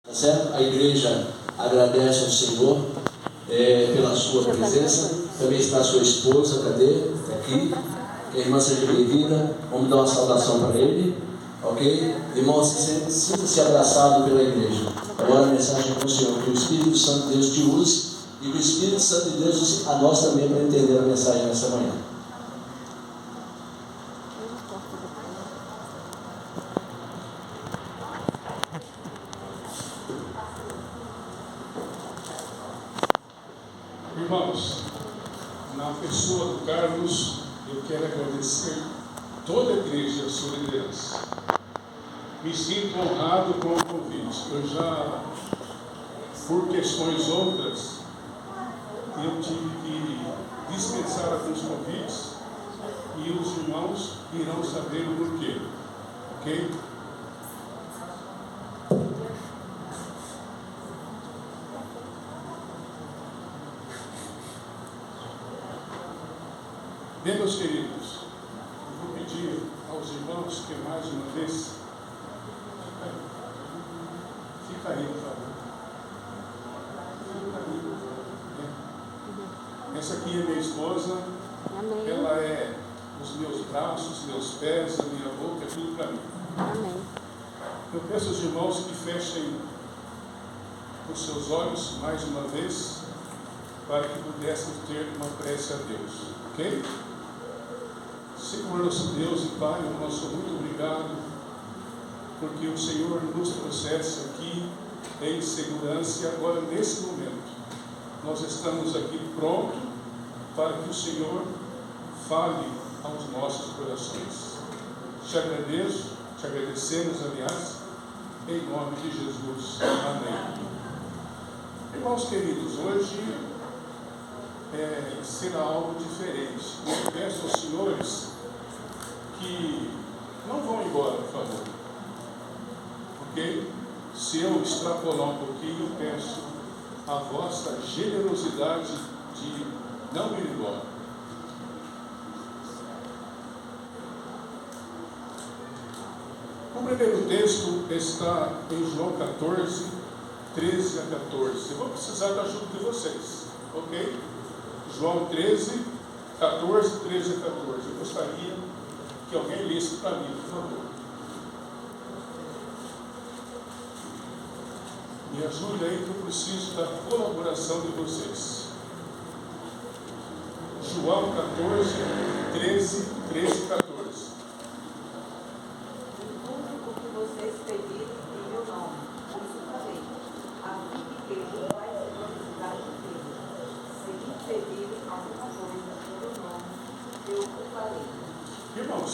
Tá certo? A igreja agradece ao Senhor pela sua presença. Também está a sua esposa, cadê? Está aqui. Que a irmã seja bem-vinda. Vamos dar uma saudação para ele. Ok? Irmão, sinta-se abraçado pela igreja. Agora a mensagem é com o Senhor. Que o Espírito Santo de Deus te use e que o Espírito Santo de Deus use a nós também para entender a mensagem nessa manhã. Irmãos, na pessoa do Carlos, eu quero agradecer toda a igreja a sua liderança. Me sinto honrado com o convite. Eu já, por questões outras, eu tive que dispensar alguns convites e os irmãos irão saber o porquê. Ok? Bem, meus queridos, eu vou pedir aos irmãos que mais uma vez fica aí, por favor. Fica aí. Essa aqui é minha esposa. Amém. Ela é os meus braços, meus pés, a minha boca, é tudo para mim. Amém. Eu peço aos irmãos que fechem os seus olhos mais uma vez para que pudéssemos ter uma prece a Deus. Ok? Senhor, nosso Deus e Pai, o nosso muito obrigado, porque o Senhor nos trouxesse aqui em segurança e agora, nesse momento, nós estamos aqui prontos para que o Senhor fale aos nossos corações. Te agradeço, te agradecemos, aliás, em nome de Jesus. Amém. Irmãos queridos, hoje será algo diferente. Eu peço aos senhores que não vão embora, por favor. Ok? Se eu extrapolar um pouquinho, eu peço a vossa generosidade de não ir embora. O primeiro texto está em João 14, 13 a 14. Eu vou precisar da ajuda de vocês. Ok? João 13, 14, 13 a 14. Eu gostaria que alguém lesse para mim, por favor. Me ajude aí que eu preciso da colaboração de vocês. João 14, 13, 13 e 14. Tudo o que vocês pedirem em meu nome, isso farei, a fim de que o Pai se glorificado no Filho. Se me pedirem alguma coisa pelo nome, eu o farei. Irmãos,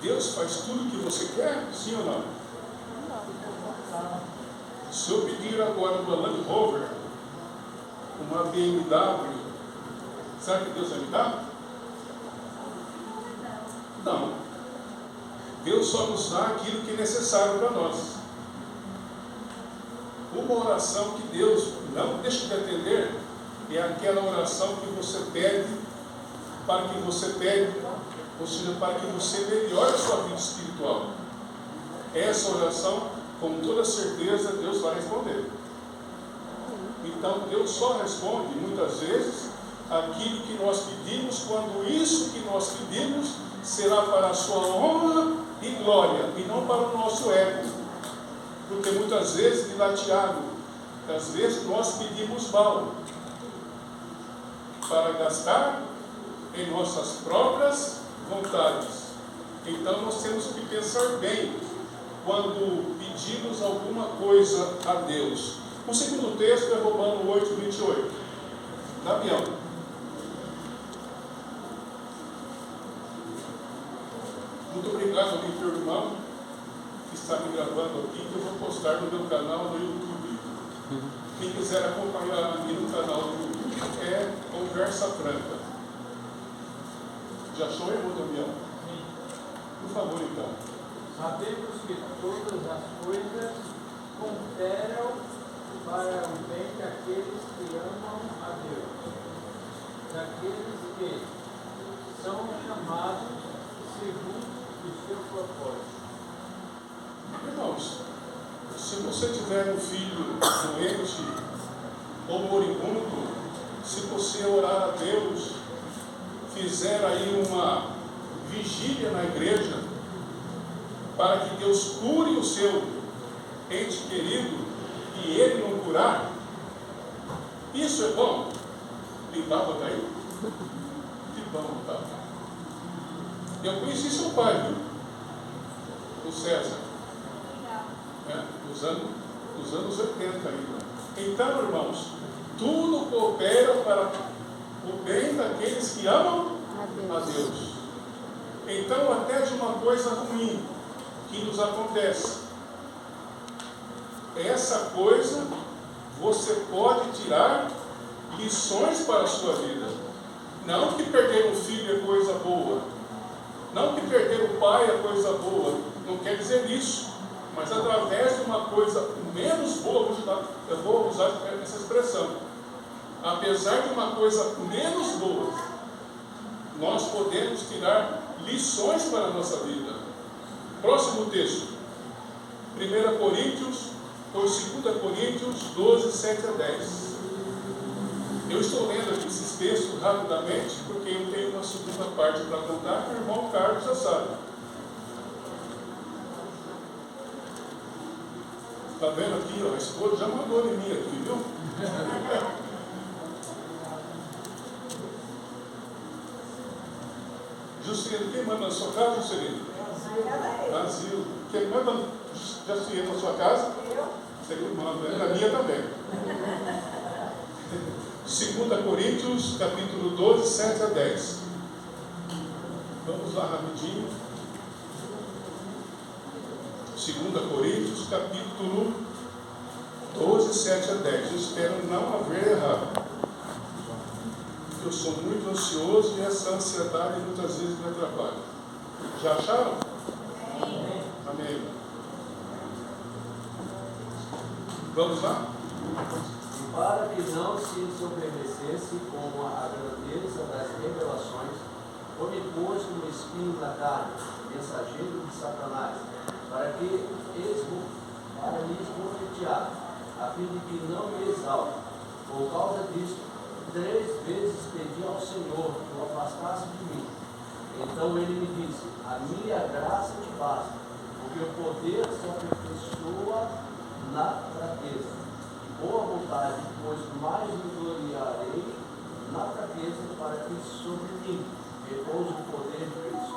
Deus faz tudo o que você quer, sim ou não? Se eu pedir agora uma Land Rover, uma BMW, sabe que Deus vai me dar? Não. Deus só nos dá aquilo que é necessário para nós. Uma oração que Deus não deixa de atender é aquela oração que você pede, ou seja, para que você melhore a sua vida espiritual. Essa oração, com toda certeza, Deus vai responder. Então, Deus só responde, muitas vezes, aquilo que nós pedimos, quando isso que nós pedimos será para a sua honra e glória, e não para o nosso ego. Porque muitas vezes, diz lá Tiago, às vezes nós pedimos mal, para gastar em nossas próprias vontades. Então nós temos que pensar bem quando pedimos alguma coisa a Deus. O segundo texto é Romanos 8, 28. Damião. Muito obrigado ao meu irmão que está me gravando aqui, que eu vou postar no meu canal no YouTube. Quem quiser acompanhar aqui no canal do YouTube é Conversa Franca. Já achou, irmão Damião? Por favor, então. Sabemos que todas as coisas cooperam para o bem daqueles que amam a Deus, daqueles que são chamados segundo o seu propósito. Irmãos, Se você tiver um filho doente ou moribundo, se você orar a Deus, fizer aí uma vigília na igreja, para que Deus cure o seu ente querido e ele não curar, isso é bom? Limpava daí? Que bom, tá? Eu conheci seu pai, viu? O César. Dos anos 80 ainda. Então, irmãos, tudo coopera para o bem daqueles que amam a Deus. Então, até de uma coisa ruim que nos acontece, essa coisa você pode tirar lições para a sua vida. Não que perder um filho é coisa boa, não que perder o pai é coisa boa, não quer dizer isso, mas através de uma coisa menos boa, eu vou usar essa expressão, apesar de uma coisa menos boa, nós podemos tirar lições para a nossa vida. Próximo texto, 1 Coríntios, ou 2 Coríntios 12, 7 a 10. Eu estou lendo aqui esses textos rapidamente, porque eu tenho uma segunda parte para contar, que o irmão Carlos já sabe. Está vendo aqui, ó, a esposa já mandou em mim aqui, viu? Juscelino, quem manda na sua casa, Juscelino? Brasil. Quem manda Juscelino na sua casa? Você que manda, né? Na minha também. 2 Coríntios, capítulo 12, 7 a 10. Vamos lá rapidinho. 2 Coríntios, capítulo 12, 7 a 10. Eu espero não haver errado. Eu sou muito ansioso e essa ansiedade muitas vezes me atrapalha. Já acharam? Amém. Amém. Vamos lá? E para que não se ensoberbecesse com a grandeza das revelações, foi posto no espinho da carne, mensageiro de Satanás, para lhes bofetear, a fim de que não me exalte. Por causa disto, 3 vezes pedi ao Senhor que o afastasse de mim. Então ele me disse: a minha graça te basta, porque o poder se aperfeiçoa na fraqueza. Boa vontade, pois mais me gloriarei na fraqueza, para que sobre mim repouse o poder de Cristo.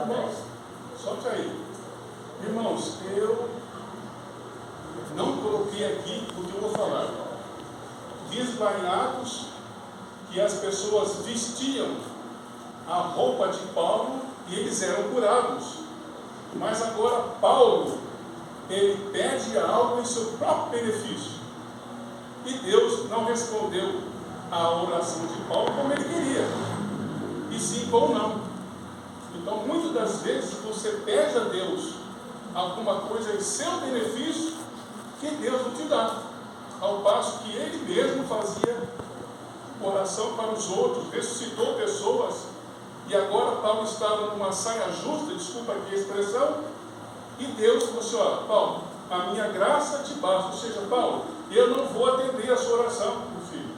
Amém. Solte aí. Irmãos, eu não coloquei aqui o que eu vou falar. Diz lá em Atos que as pessoas vestiam a roupa de Paulo e eles eram curados. Mas agora Paulo, ele pede algo em seu próprio benefício. E Deus não respondeu à oração de Paulo como ele queria, e sim como não. Então, muitas das vezes, você pede a Deus alguma coisa em seu benefício que Deus não te dá. Ao passo que ele mesmo fazia oração para os outros, ressuscitou pessoas, e agora Paulo estava numa saia justa, desculpa aqui a expressão, e Deus falou assim: ó, Paulo, a minha graça te basta. Ou seja, Paulo, eu não vou atender a sua oração, meu filho.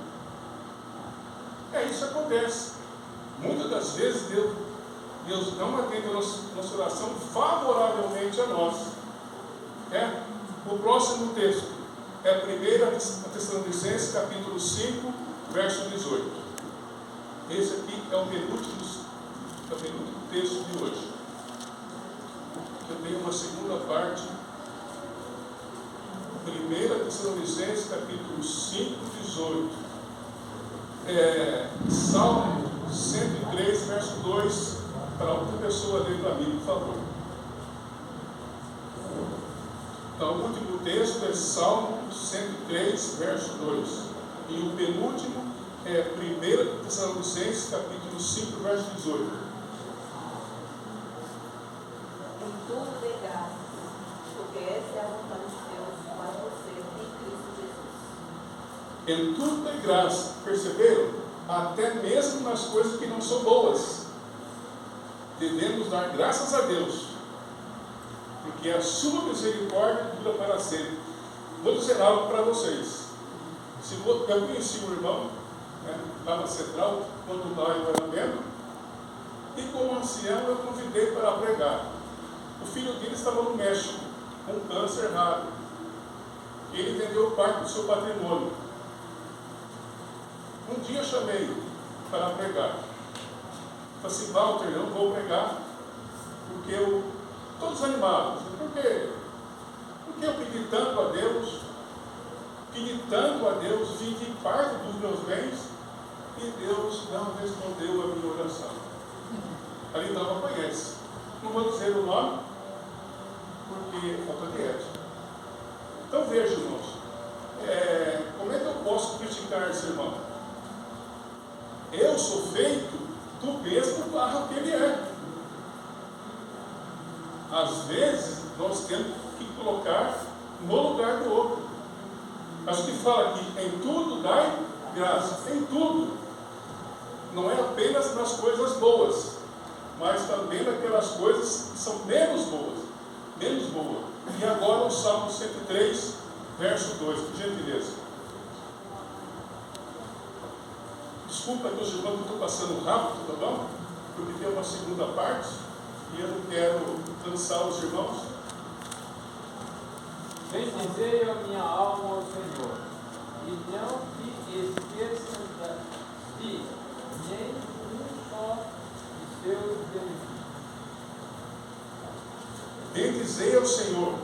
Isso acontece. Muitas das vezes Deus não atende a nossa oração favoravelmente a nós. O próximo texto é 1 Tessalonicenses, capítulo 5, verso 18. Esse aqui é o penúltimo texto de hoje. Eu tenho uma segunda parte. 1 Tessalonicenses, capítulo 5, 18. Salmo 103, verso 2. Para outra pessoa ler para mim, por favor. Então, o último texto é Salmo 103, verso 2. E o penúltimo é 1 Tessalonicenses, capítulo 5, verso 18. Em tudo dê graças, porque essa é a vontade de Deus para você em Cristo Jesus. Em tudo dê graça. Perceberam? Até mesmo nas coisas que não são boas, devemos dar graças a Deus, porque a sua misericórdia dura para sempre. Vou dizer algo para vocês. Eu conheci um irmão, né, lá na Central, quando lá eu era membro, e como ancião eu convidei para pregar. O filho dele estava no México, com câncer raro. Ele vendeu parte do seu patrimônio. Um dia eu chamei para pregar. Falei assim: Walter, eu não vou pregar, porque eu estou desanimado. Por quê? Porque eu pedi tanto a Deus, vendi parte dos meus bens, e Deus não respondeu a minha oração. A Lindalva conhece. Não vou dizer o nome, porque é falta de ética. Então veja, irmãos, como é que eu posso criticar esse irmão? Eu sou feito do mesmo barro que ele é. Às vezes nós temos que colocar no lugar do outro. Mas o que fala aqui, em tudo dai graça, em tudo. Não é apenas nas coisas boas, mas também naquelas coisas que são menos boas. E agora o Salmo 103, verso 2, por gentileza. Desculpa, meus irmãos, que eu estou passando rápido, tá bom? Porque tem uma segunda parte e eu não quero cansar os irmãos. Bendizei a minha alma ao Senhor, e não te esqueças de nem um só de seus benefícios. Bendizei ao Senhor.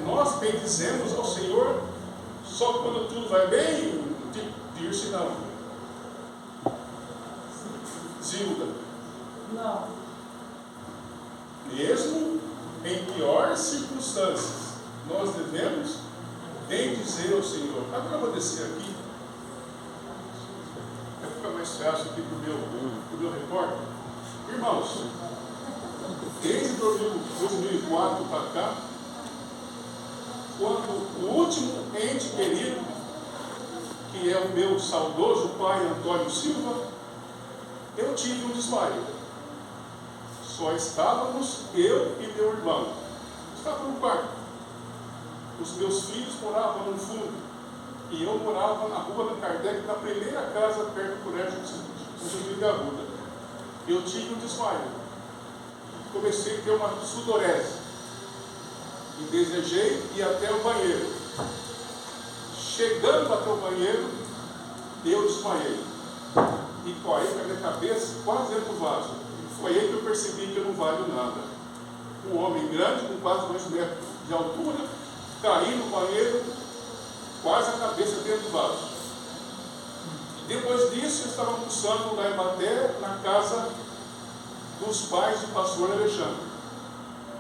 Nós bendizemos ao Senhor só quando tudo vai bem, Dirce não. Zilda. Não. Mesmo em piores circunstâncias, nós devemos bendizer ao Senhor. Agora eu vou descer aqui. Vai ficar mais fácil aqui para o meu repórter. Irmãos, desde 2004 para cá, quando o último ente querido, que é o meu saudoso pai Antônio Silva, eu tive um desmaio. Só estávamos eu e meu irmão. Estava no quarto. Os meus filhos moravam no fundo. E eu morava na rua da Kardec, na primeira casa perto do colégio de Arruda. Eu tive um desmaio. Comecei a ter uma sudorese. E desejei ir até o banheiro. Chegando até o banheiro, eu desmaiei. E caí com a minha cabeça quase dentro do vaso. Foi aí que eu percebi que eu não valho nada. Um homem grande, com quase 2 metros de altura, caí no banheiro, quase a cabeça dentro do vaso. Depois disso, eu estava almoçando lá em Baté, na casa dos pais do pastor Alexandre.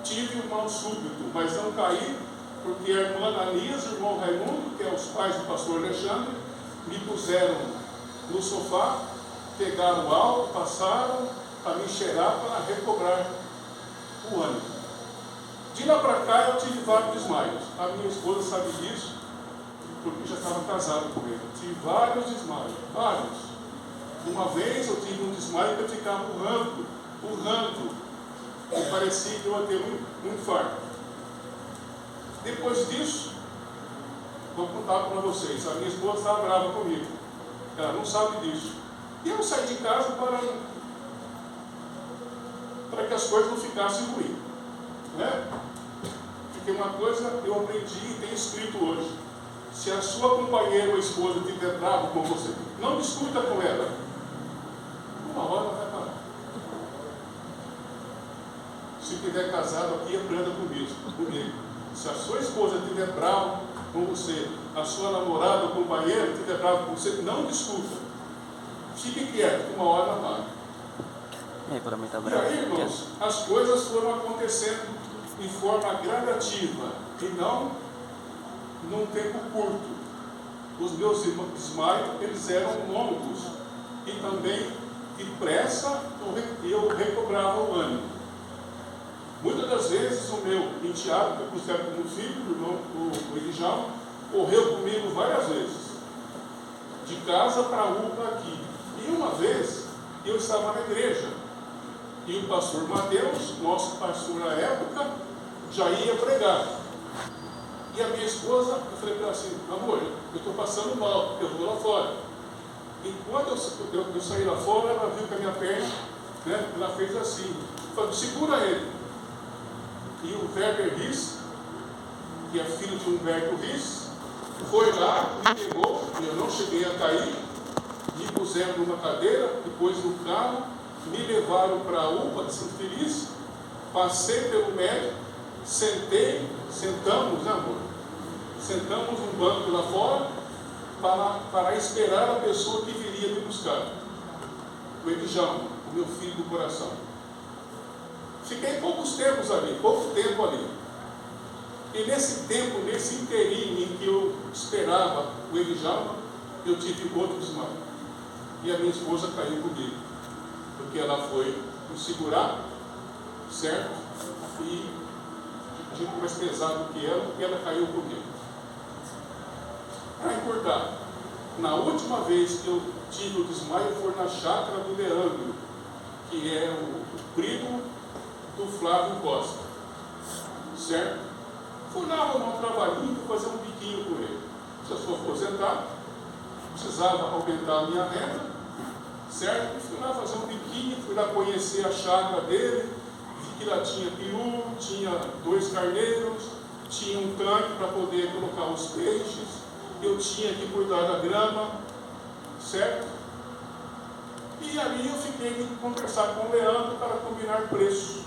Tive um mal súbito, mas não caí, porque a irmã Ananias e o irmão Raimundo, que é os pais do pastor Alexandre, me puseram no sofá, pegaram álcool, passaram para me cheirar, para recobrar o ânimo. De lá para cá eu tive vários desmaios. A minha esposa sabe disso, porque já estava casado com ele. Tive vários desmaios, vários. Uma vez eu tive um desmaio que eu ficava urrando, e parecia que eu ia ter um infarto. Depois disso, vou contar para vocês, a minha esposa estava brava comigo. Ela não sabe disso. E eu saí de casa para que as coisas não ficassem ruins. Né? Porque uma coisa eu aprendi e tenho escrito hoje: se a sua companheira ou esposa estiver brava com você, não discuta com ela. Uma hora ela vai parar. Se estiver casado aqui, aprenda comigo. Se a sua esposa estiver brava com você, a sua namorada ou companheira estiver brava com você, não discuta. Fique quieto, uma hora ela para. E aí, irmãos, as coisas foram acontecendo em forma gradativa e não num tempo curto. Os meus desmaios, eles eram longos e também depressa eu recobrava o ânimo. Muitas das vezes o meu enteado, que eu considero como filho, o irmão, o Elijão, correu comigo várias vezes, de casa para a UPA aqui. E uma vez eu estava na igreja, e o pastor Mateus, nosso pastor à época, já ia pregar. E a minha esposa, eu falei para ela assim, amor, eu estou passando mal, eu vou lá fora. E quando eu saí lá fora, ela viu que a minha perna, né, ela fez assim, falou, segura ele. E o Werber Riss, que é filho de Humberto Riss, foi lá, me pegou, e eu não cheguei a cair, me puseram numa cadeira, depois no carro, me levaram para a UPA de Santo Feliz, passei pelo médico, sentamos, né, amor? Sentamos num banco lá fora para esperar a pessoa que viria me buscar. O Edjão, o meu filho do coração. Fiquei pouco tempo ali. E nesse tempo, nesse inteirinho em que eu esperava o Edjão, eu tive outro desmaio. E a minha esposa caiu comigo. Porque ela foi me segurar, certo? E a gente mais pesado que ela, e ela caiu comigo. Para encurtar, na última vez que eu tive o desmaio foi na chácara do Leandro, que é o primo do Flávio Costa, certo? Fui lá arrumar um trabalhinho para fazer um biquinho com ele. Se eu sou aposentado, precisava aumentar a minha renda, certo? E fui lá fazer um biquinho, fui lá conhecer a chácara dele, vi que lá tinha peru, tinha 2 carneiros, tinha um tanque para poder colocar os peixes, eu tinha que cuidar da grama, certo? E ali eu fiquei de conversar com o Leandro para combinar preço.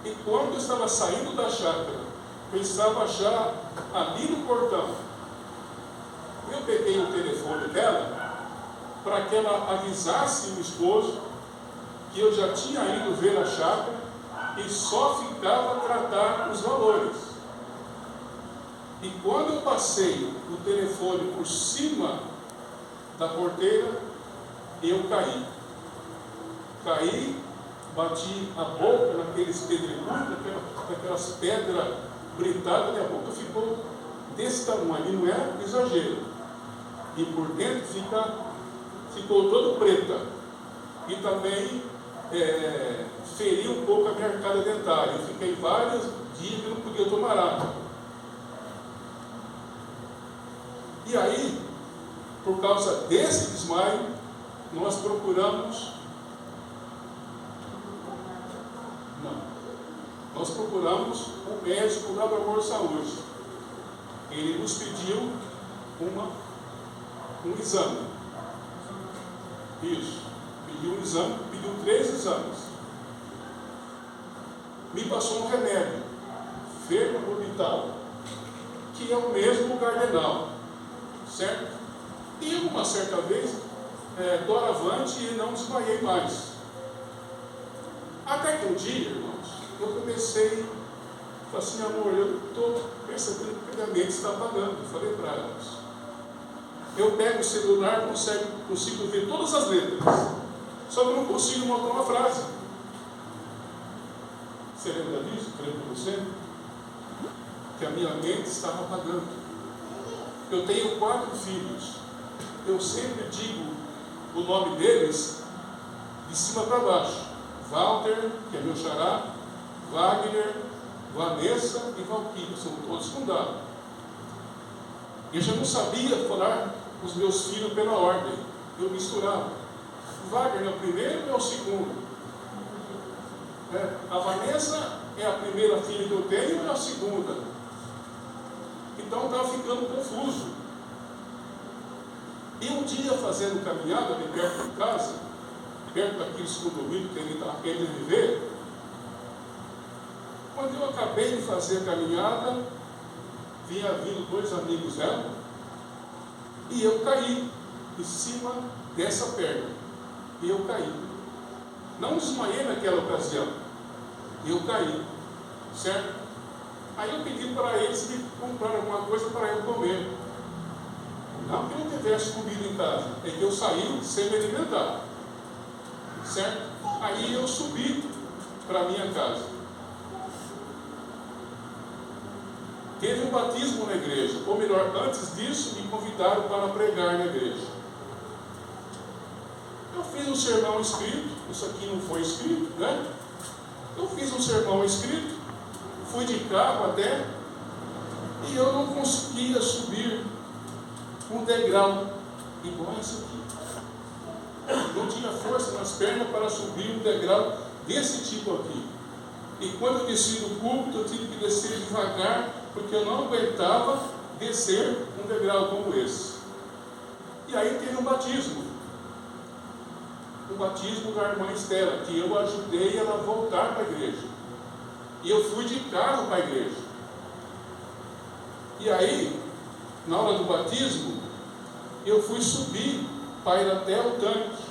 E quando eu estava saindo da chácara, eu estava já ali no portão, eu peguei o telefone dela para que ela avisasse o esposo que eu já tinha ido ver a chácara e só ficava a tratar os valores. E quando eu passei o telefone por cima da porteira, eu caí. Caí, bati a boca naqueles pedregulhos, naquelas pedras britadas, minha boca ficou desse tamanho, e não é exagero. E por dentro ficou todo preta. E também feri um pouco a minha arcada dentária. Eu fiquei vários dias que não podia tomar água. E aí, por causa desse desmaio, nós procuramos um médico da Amor Saúde. Ele nos pediu um exame. Isso. Pediu um exame, pediu 3 exames. Me passou um remédio, Ferroorbital, que é o mesmo Gardenal, certo? E uma certa vez, doravante, e não desmaiei mais. Até que um dia, irmãos, eu comecei, falei assim, amor, eu estou percebendo que a minha mente está apagando. Eu falei para elas. Eu pego o celular, consigo ver todas as letras, só que eu não consigo montar uma frase. Você lembra disso? Falei para você? Que a minha mente estava apagando. Eu tenho 4 filhos. Eu sempre digo o nome deles de cima para baixo. Walter, que é meu xará, Wagner, Vanessa e Valquíria, são todos com W. Eu já não sabia falar os meus filhos pela ordem, eu misturava. Wagner é o primeiro e é o segundo. A Vanessa é a primeira filha que eu tenho e é a segunda. Então estava ficando confuso. E um dia, fazendo caminhada ali perto de casa, perto daqueles condomínios que ele estava querendo viver, quando eu acabei de fazer a caminhada, vinha vindo 2 amigos dela, e eu caí em cima dessa perna. E eu caí. Não desmaiei naquela ocasião. Eu caí. Certo? Aí eu pedi para eles me comprar alguma coisa para eu comer. Não que eu não tivesse comida em casa, é que eu saí sem me alimentar. Certo? Aí eu subi para a minha casa. Teve um batismo na igreja, ou melhor, antes disso me convidaram para pregar na igreja. Eu fiz um sermão escrito, isso aqui não foi escrito, né? Eu fiz um sermão escrito, fui de carro até, e eu não conseguia subir um degrau igual esse aqui. Não tinha força nas pernas para subir um degrau desse tipo aqui. E quando eu desci do púlpito, eu tive que descer devagar, porque eu não aguentava descer um degrau como esse. E aí teve um batismo. O batismo da irmã Estela, que eu ajudei ela a voltar para a igreja. E eu fui de carro para a igreja. E aí, na hora do batismo, eu fui subir para ir até o tanque.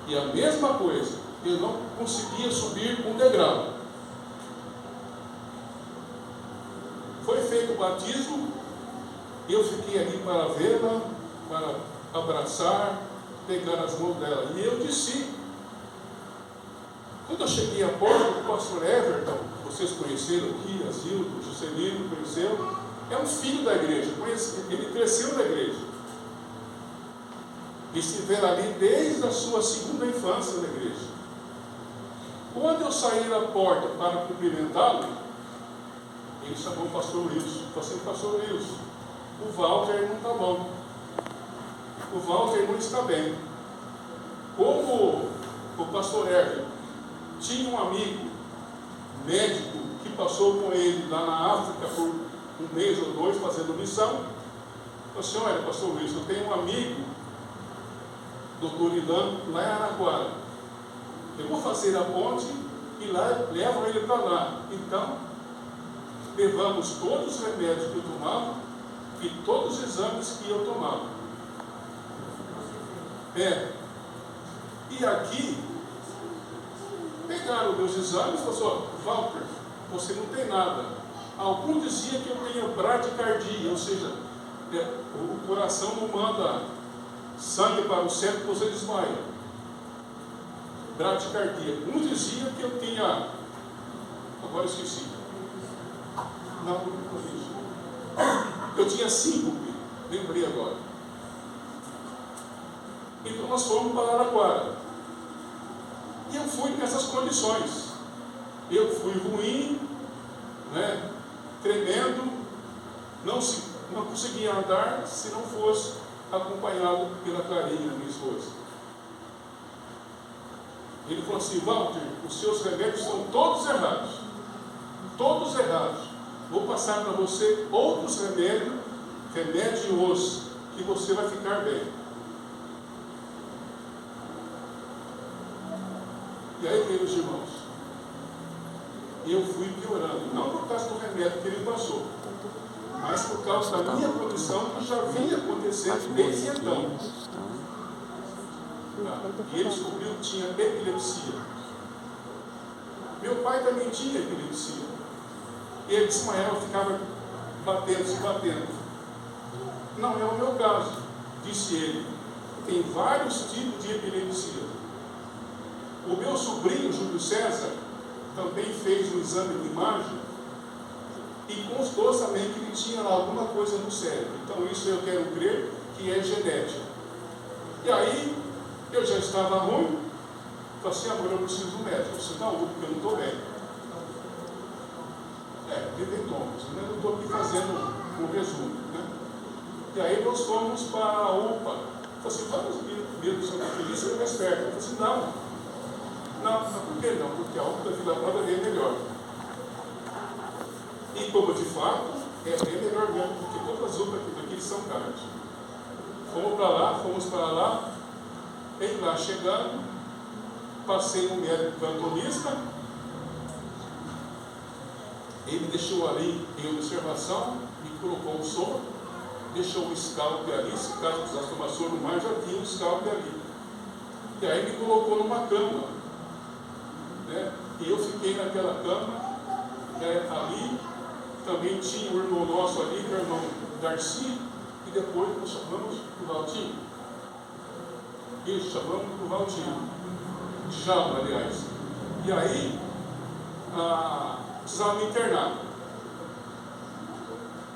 E a mesma coisa, eu não conseguia subir um degrau. Foi feito o batismo, eu fiquei ali para vê-la, para abraçar, pegar as mãos dela. E eu desci. Quando eu cheguei à porta, o pastor Everton, vocês conheceram aqui, a Zilda, o Juscelino, conheceram, é um filho da igreja, ele cresceu na igreja. E estiver ali desde a sua segunda infância na igreja. Quando eu saí da porta para cumprimentá-lo, ele chamou o pastor Wilson. Falei assim: pastor Wilson, o Walter não está bom. O Walter não está bem. Como o pastor Everton tinha um amigo médico que passou com ele lá na África por um mês ou dois fazendo missão, falou assim: olha, pastor Wilson, eu tenho um amigo, doutor Ilan, lá em Araquara. Eu vou fazer a ponte e lá levo ele para lá. Então, levamos todos os remédios que eu tomava e todos os exames que eu tomava. E aqui, pegaram meus exames e falaram: Walter, você não tem nada. Algum dizia que eu tenho bradicardia, ou seja, o coração não manda sangue para o cérebro, você desmaia. Bradicardia. Um dizia que eu tinha, agora eu esqueci. Não, eu tinha síncope, lembrei agora. Então nós fomos para Araraquara. E eu fui nessas condições. Eu fui ruim, né, tremendo, não conseguia andar se não fosse acompanhado pela Clarinha, minha esposa. Ele falou assim: Walter, os seus remédios são todos errados. Todos errados. Vou passar para você outros remédios, remédios, que você vai ficar bem. E aí, meus irmãos, eu fui piorando, não por causa do remédio que ele passou, mas por causa da minha condição que já vinha acontecendo desde então. E ele descobriu que tinha epilepsia. Meu pai também tinha epilepsia. Ele desmaiava, ficava batendo, se batendo. Não é o meu caso, disse ele. Tem vários tipos de epilepsia. O meu sobrinho, Júlio César, também fez um exame de imagem e constou também que ele tinha alguma coisa no cérebro. Então isso eu quero crer que é genética. E aí, eu já estava ruim, falei assim: agora eu preciso do médico. Eu disse: não, porque eu não estou bem. Devetômetros, né? Eu estou aqui fazendo um resumo, né? E aí nós fomos para a UPA. Falei assim: vamos ver o seu feliz, eu mais perto. Eu falei assim: não, por que não? Porque a UPA da Vila Nova é bem melhor. E como de fato, é bem melhor mesmo, porque todas as UPA aqui são caras. Fomos para lá, e lá chegando, passei no médico plantonista, ele deixou ali em observação, me colocou o som, deixou o scalp ali, se caso precisasse tomar soro mais, já tinha o scalp ali. E aí me colocou numa cama, né? E eu fiquei naquela cama, ali, também tinha o irmão nosso ali, o irmão Darcy, e depois nós chamamos o Valtinho. Isso, chamamos o Valtinho. Djalma, aliás. E aí, precisava me internar.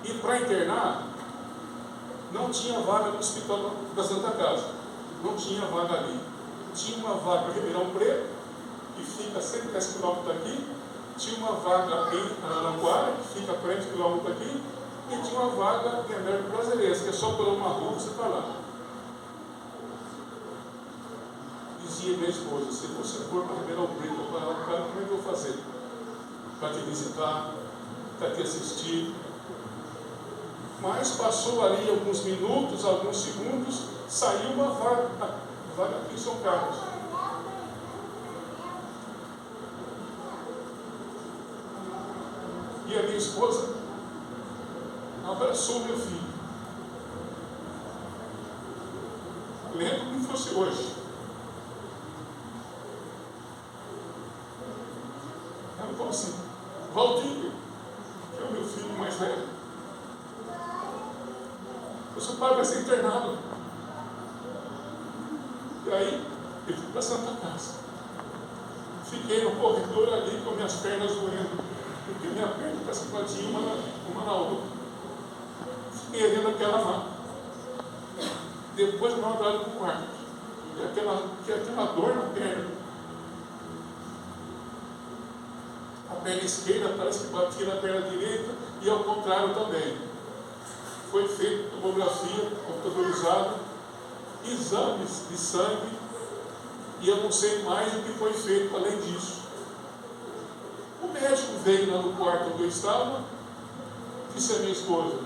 E para internar, não tinha vaga no hospital da Santa Casa. Não tinha vaga ali. Tinha uma vaga para Ribeirão Preto, que fica a 110 km daqui, tinha uma vaga em Araraquara, que fica a 40 km daqui, e tinha uma vaga em Américo Brasileiro, que é só por uma rua você está lá. Dizia minha esposa, se você for para Ribeirão Preto, para Araraquara, como é que eu vou fazer? Para te visitar, para te assistir. Mas passou ali alguns minutos, alguns segundos, saiu uma vaga aqui em São Carlos. E a minha esposa abraçou meu filho. Lembro como fosse hoje. Ela falou assim, Valdir, que é o meu filho mais velho, o seu pai vai ser internado. E aí, eu fui para a Santa Casa. Fiquei no corredor ali com minhas pernas doendo, porque minha perna parece que batia uma na outra. Fiquei ali naquela mão. Depois me mandaram para o quarto. E aquela dor na perna. A perna esquerda parece que batia na perna direita e ao contrário também. Foi feita tomografia computadorizada, exames de sangue, e eu não sei mais o que foi feito além disso. O médico veio lá no quarto onde eu estava, disse à minha esposa,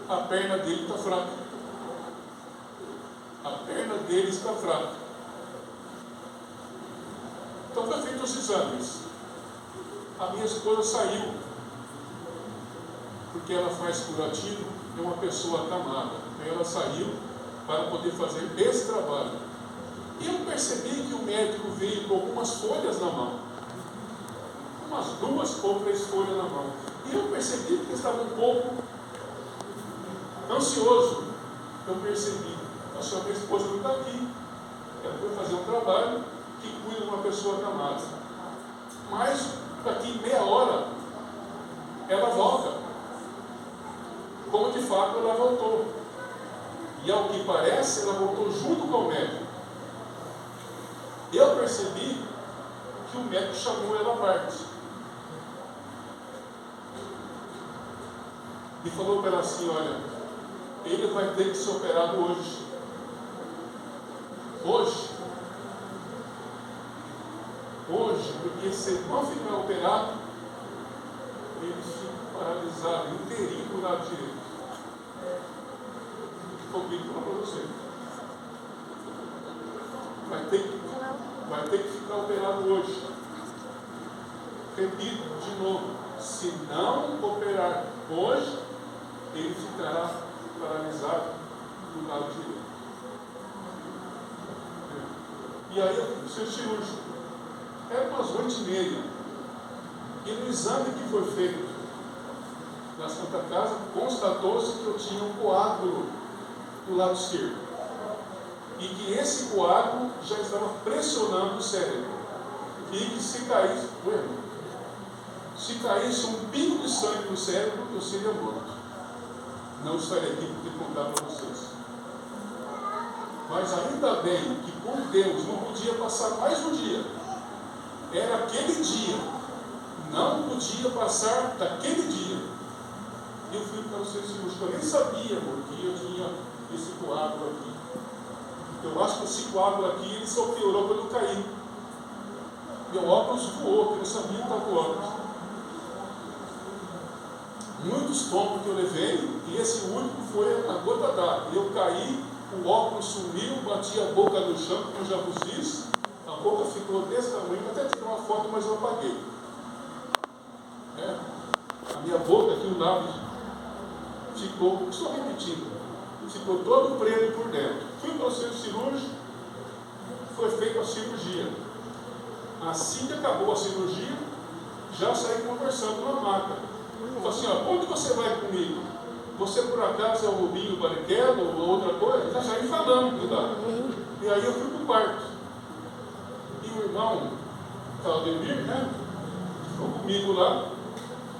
a perna dele está fraca. A perna dele está fraca. Então foi feito os exames. A minha esposa saiu, porque ela faz curativo, é uma pessoa acamada. Então ela saiu para poder fazer esse trabalho. E eu percebi que o médico veio com algumas folhas na mão. Umas 2 ou 3 folhas na mão. E eu percebi que ele estava um pouco ansioso. Eu percebi, a minha esposa não está aqui. Ela foi fazer um trabalho que cuida de uma pessoa acamada. Mas daqui meia hora ela volta. Como de fato ela voltou. E ao que parece, ela voltou junto com o médico. Eu percebi que o médico chamou ela à parte. E falou para ela assim, olha, ele vai ter que ser operado hoje. Hoje, porque se não ficar operado, ele fica paralisado, inteirinho do lado direito. Comigo para você. Vai ter que ficar operado hoje. Repito de novo, se não operar hoje, ele ficará paralisado do lado direito. E aí eu fui ser cirúrgico. Era umas 8h30. E no exame que foi feito na Santa Casa, constatou-se que eu tinha um coágulo do lado esquerdo. E que esse coágulo já estava pressionando o cérebro. E que se caísse um pingo de sangue no cérebro, eu seria morto. Não estaria aqui para contar para vocês. Mas ainda bem que por Deus não podia passar mais um dia. Era aquele dia. Não podia passar daquele dia. E eu fui para o centro cirúrgico. Eu nem sabia, amor, que eu tinha esse coágulo aqui. Eu acho que esse coágulo aqui ele só piorou quando eu caí. Meu óculos voou, porque eu não sabia que estava o óculos. Muitos tombos que eu levei, e esse único foi a gota d'água. Eu caí, o óculos sumiu, bati a boca no chão, como eu já vos disse. A boca ficou desse tamanho, eu até tirei uma foto, mas eu apaguei. A minha boca aqui, o lábio, ficou, estou repetindo, ficou todo preto por dentro. Fui para o centro cirúrgico, foi feita a cirurgia. Assim que acabou a cirurgia, já saí conversando na maca. Falei assim, onde você vai comigo? Você por acaso é o Rubinho Barrichello ou outra coisa? Já saí falando, tá? E aí eu fui para o quarto. E o irmão Claudemir, ficou comigo lá.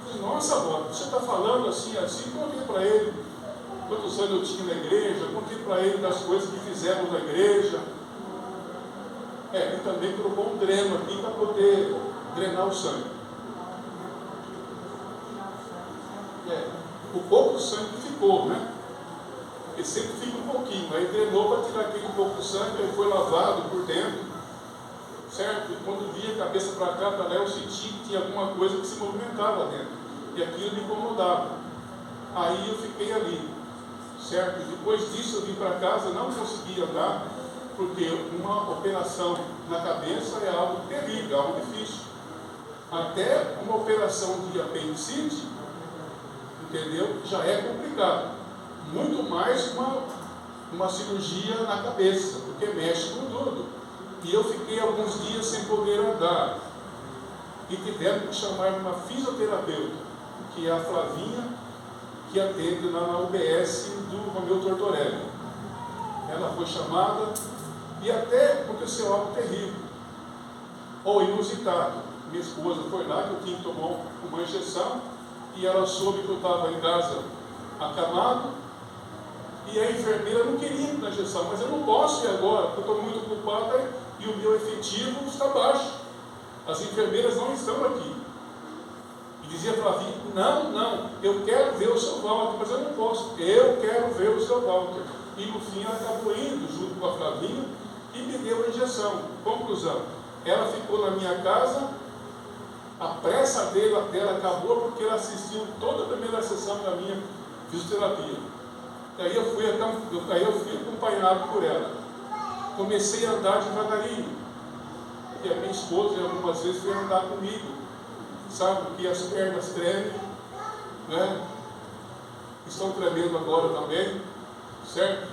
Falei, nossa, avó, você está falando assim, contei para ele quantos anos eu tinha na igreja, contei para ele das coisas que fizemos na igreja. E também colocou um dreno aqui para poder drenar o sangue. o pouco sangue que ficou, né? Porque sempre fica um pouquinho. Aí drenou para tirar aquele pouco sangue, aí foi lavado por dentro, certo? E quando via a cabeça para cá, para lá, eu senti que tinha alguma coisa que se movimentava dentro. E aquilo me incomodava. Aí eu fiquei ali, certo? Depois disso eu vim para casa, não consegui andar, porque uma operação na cabeça é algo terrível, algo difícil. Até uma operação de apendicite, entendeu? Já é complicado. Muito mais uma cirurgia na cabeça, porque mexe com tudo. E eu fiquei alguns dias sem poder andar. E tiveram que chamar uma fisioterapeuta, que é a Flavinha, que atende na UBS do Romeu Tortorelli. Ela foi chamada, e até aconteceu algo terrível, ou inusitado. Minha esposa foi lá, que eu tinha que tomar uma injeção, e ela soube que eu estava em casa acamado, e a enfermeira não queria ir na injeção, mas eu não posso ir agora, porque eu estou muito ocupada e o meu efetivo está baixo. As enfermeiras não estão aqui. E dizia para mim, não, eu quero ver o seu Walter, mas eu não posso, eu quero ver o seu Walter. E no fim ela acabou indo junto com a Flavinha e me deu a injeção. Conclusão, ela ficou na minha casa, a pressa dela acabou porque ela assistiu toda a primeira sessão da minha fisioterapia. E aí eu fui acompanhado por ela. Comecei a andar devagarinho, porque a minha esposa algumas vezes veio andar comigo, sabe, porque as pernas tremem, né? Estão tremendo agora também, certo?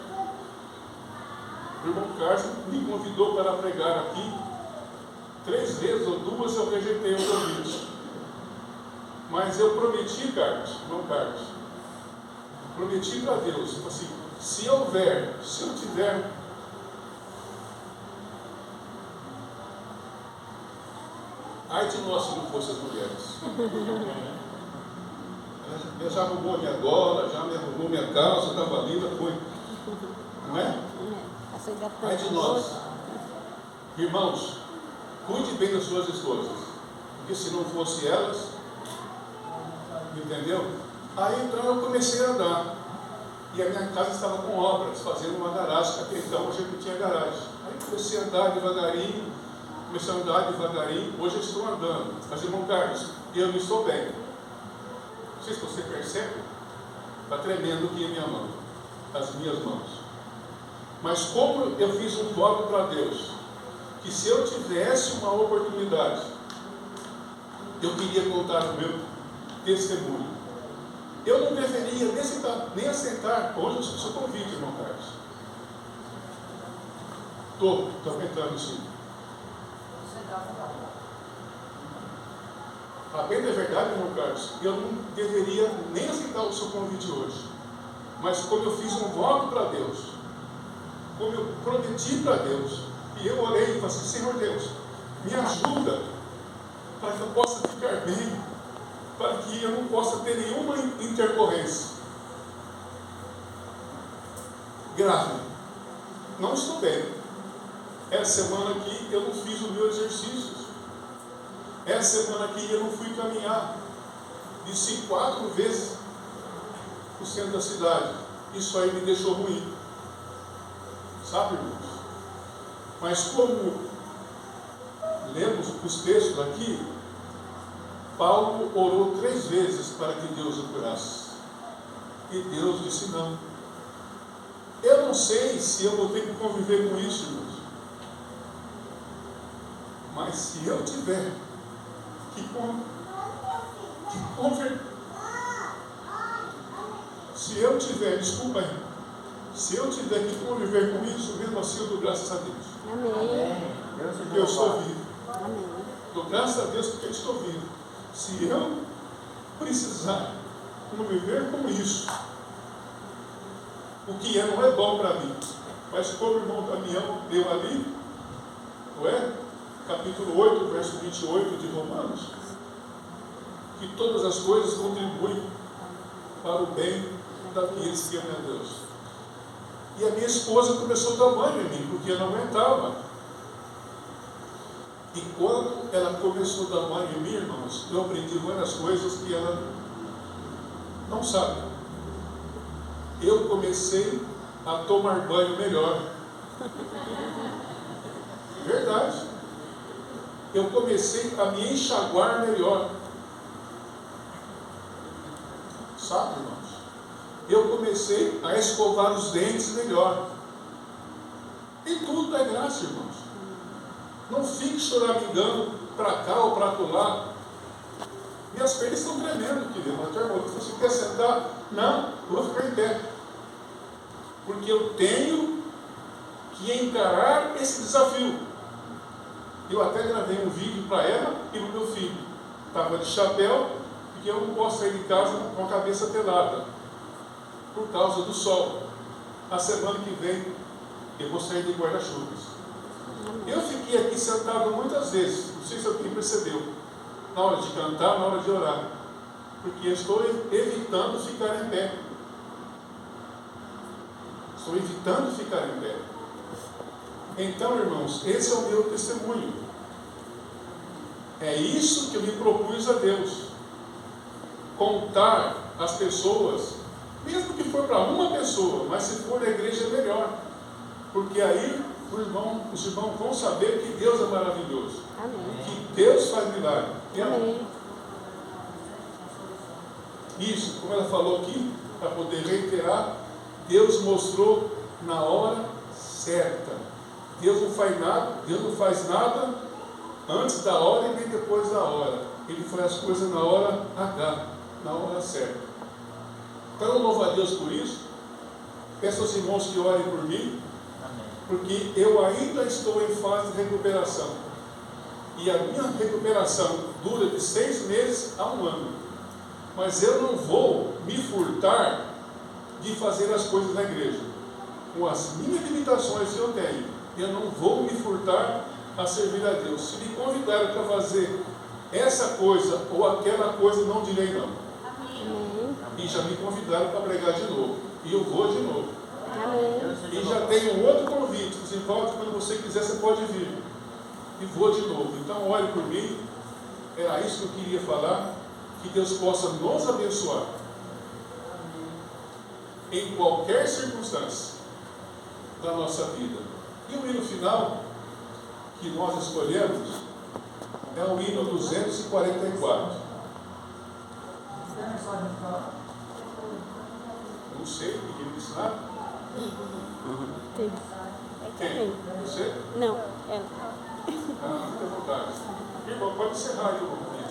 O irmão Carlos me convidou para pregar aqui. 3 vezes ou 2 eu rejeitei o convite. Mas eu prometi, irmão Carlos, prometi para Deus, assim, se eu tiver, ai de nós se não fosse as mulheres. Ela já arrumou a minha gola, já me arrumou minha calça, estava linda, foi. Não é? Ai de nós. Irmãos, cuide bem das suas esposas, porque se não fosse elas, entendeu? Aí então eu comecei a andar, e a minha casa estava com obras, fazendo uma garagem, até então a gente não tinha garagem. Aí comecei a andar devagarinho, hoje eu estou andando. Mas, irmão Carlos, eu não estou bem. Não sei se você percebe, está tremendo aqui a minha mão, as minhas mãos. Mas como eu fiz um voto para Deus, que se eu tivesse uma oportunidade, eu queria contar o meu testemunho. Eu não deveria nem aceitar hoje o seu convite, irmão Carlos. Estou aguentando sim. A bem da verdade, irmão Carlos, eu não deveria nem aceitar o seu convite hoje. Mas como eu fiz um voto para Deus, como eu prometi para Deus, e eu orei e falei assim, Senhor Deus, me ajuda para que eu possa ficar bem, para que eu não possa ter nenhuma intercorrência grave. Não estou bem. Essa semana aqui eu não fiz os meus exercícios. Essa semana aqui eu não fui caminhar. Desci 4 vezes o centro da cidade. Isso aí me deixou ruim. Sabe, irmãos? Mas como lemos os textos aqui, Paulo orou 3 vezes para que Deus o curasse. E Deus disse não. Eu não sei se eu vou ter que conviver com isso, irmãos. Mas se eu tiver que conviver, se eu tiver que conviver com isso, mesmo assim eu dou graças a Deus. Amém. Porque eu estou vivo. Amém. Dou graças a Deus porque eu estou vivo. Se eu precisar conviver com isso, o que não é bom para mim, mas como o irmão Damião deu ali, não é? Capítulo 8, verso 28 de Romanos, que todas as coisas contribuem para o bem daqueles que amam a Deus. E a minha esposa começou a dar banho em mim, porque eu não aguentava. E quando ela começou a dar banho em mim, irmãos, eu aprendi várias coisas que ela Não sabe. Eu comecei a tomar banho melhor. Verdade. Eu comecei a me enxaguar melhor. Sabe, irmãos? Eu comecei a escovar os dentes melhor. E tudo é graça, irmãos. Não fique choramingando para cá ou para lá. Minhas pernas estão tremendo, querido. Mas você quer sentar? Não, eu vou ficar em pé. Porque eu tenho que encarar esse desafio. Eu até gravei um vídeo para ela e para o meu filho. Estava de chapéu, porque eu não posso sair de casa com a cabeça pelada, por causa do sol. A semana que vem, eu vou sair de guarda-chuvas. Eu fiquei aqui sentado muitas vezes, não sei se alguém percebeu, na hora de cantar, na hora de orar, porque eu estou evitando ficar em pé. Estou evitando ficar em pé. Então, irmãos, esse é o meu testemunho. É isso que eu me propus a Deus. Contar às pessoas, mesmo que for para uma pessoa, mas se for na igreja é melhor. Porque aí os irmãos vão saber que Deus é maravilhoso. Amém. Que Deus faz milagre. Amém. Isso, como ela falou aqui, para poder reiterar, Deus mostrou na hora certa. Deus não faz nada antes da hora e nem depois da hora. Ele faz as coisas na hora H, na hora certa. Então eu louvo a Deus por isso. Peço aos irmãos que orem por mim, porque eu ainda estou em fase de recuperação. E a minha recuperação dura de 6 meses a 1 ano. Mas eu não vou me furtar de fazer as coisas na igreja. Com as minhas limitações que eu tenho, eu não vou me furtar a servir a Deus. Se me convidarem para fazer essa coisa ou aquela coisa, não direi não. Amém. E já me convidaram para pregar de novo. E eu vou de novo. Amém. E já tenho um outro convite. Você volta quando você quiser, você pode vir. E vou de novo. Então, ore por mim. Era isso que eu queria falar. Que Deus possa nos abençoar. Em qualquer circunstância da nossa vida. E o hino final que nós escolhemos é o hino 244. Não sei, ninguém me disse nada. Tem. Quem? Você? Não, ela. Ah, fica à vontade. Irmão, pode encerrar aí, irmão.